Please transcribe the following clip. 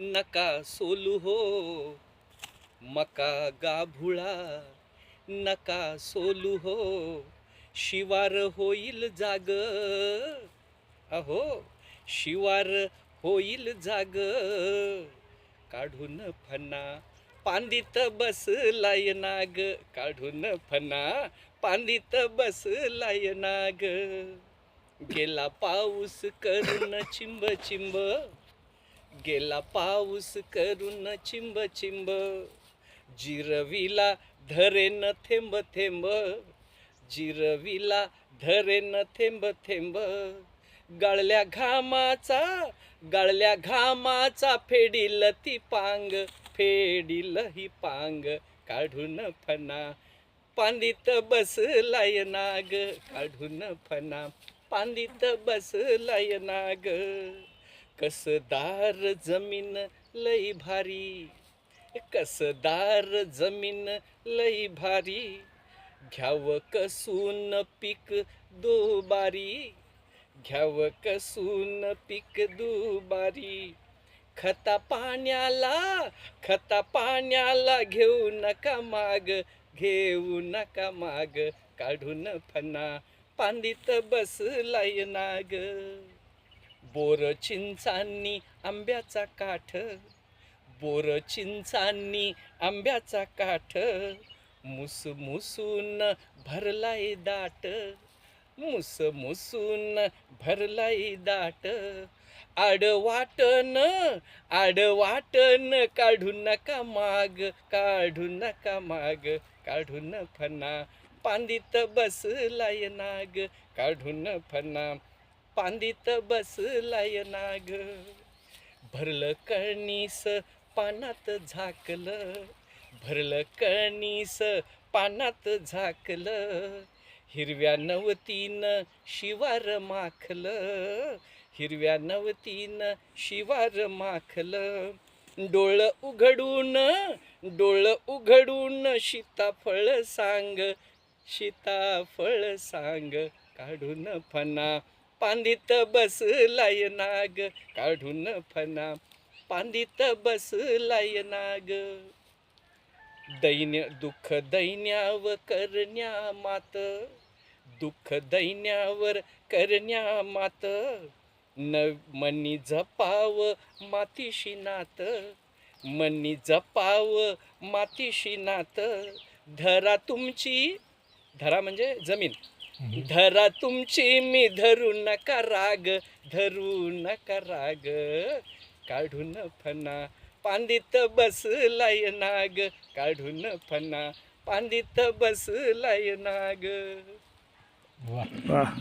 नका सोलू हो मका गाभुळा, नका सोलू हो शिवार होईल जाग, अहो शिवार होईल जाग, काढून फना पांदित बसलाय नाग, काढून फना पांदित बसलाय नाग. गेला पाऊस करून चिंब चिंब, गेला पाऊस करून चिंब चिंब, जिरविला धरेन थेंब थेंब, जिरविला धरेन थेंब थेंब, गळल्या घामाचा, गळल्या घामाचा फेडील ती पांग, फेडील ही पांग, काढून फना पांदित बसलाय नाग, काढून फना पांदित बसलाय नाग. कसदार जमीन लई भारी, कसदार जमीन लई भारी, घ्याव कसून पीक दुबारी, घ्याव कसून पीक दुबारी. खता पाण्याला, खता पाण्याला घेऊ नका माग, घेऊ नका माग, काढून फना पांदित बसलाय नाग. बोर चिंचांनी आंब्याचा काठ, बोर चिंचांनी आंब्याचा काठ, मुसमुसून भरलाय दाट, मुसमुसून भरलाय दाट. आडवाटन, आडवाटन काढू नका माग, काढू नका माग, काढून फना पांदित बसलाय नाग, काढून फना पांदित बसलाय नाग. भरलं कणीस पानात झाकलं, भरलं कणीस पानात झाकलं, हिरव्या नवतीनं शिवार माखलं, हिरव्या नवतीनं शिवार माखलं. डोळ उघडून, डोळ उघडून सीताफळ सांग, सीताफळ सांग, काढून फना पांदित बसलाय नाग, काढून फना पांदित बसलाय नाग. दैन्य दुःख दैन्यावर करण्या मात, दुःख दैन्यावर करण्या मात, न मनी जपाव मातीशी नात, मनी जपाव मातीशी नात. धरा तुमची, धरा म्हणजे जमीन, धरा तुमची मी धरू नका राग, धरू नका राग, काढून फना पांदित बसलाय नाग, काढून फना पांदित बसलाय नाग. वाह.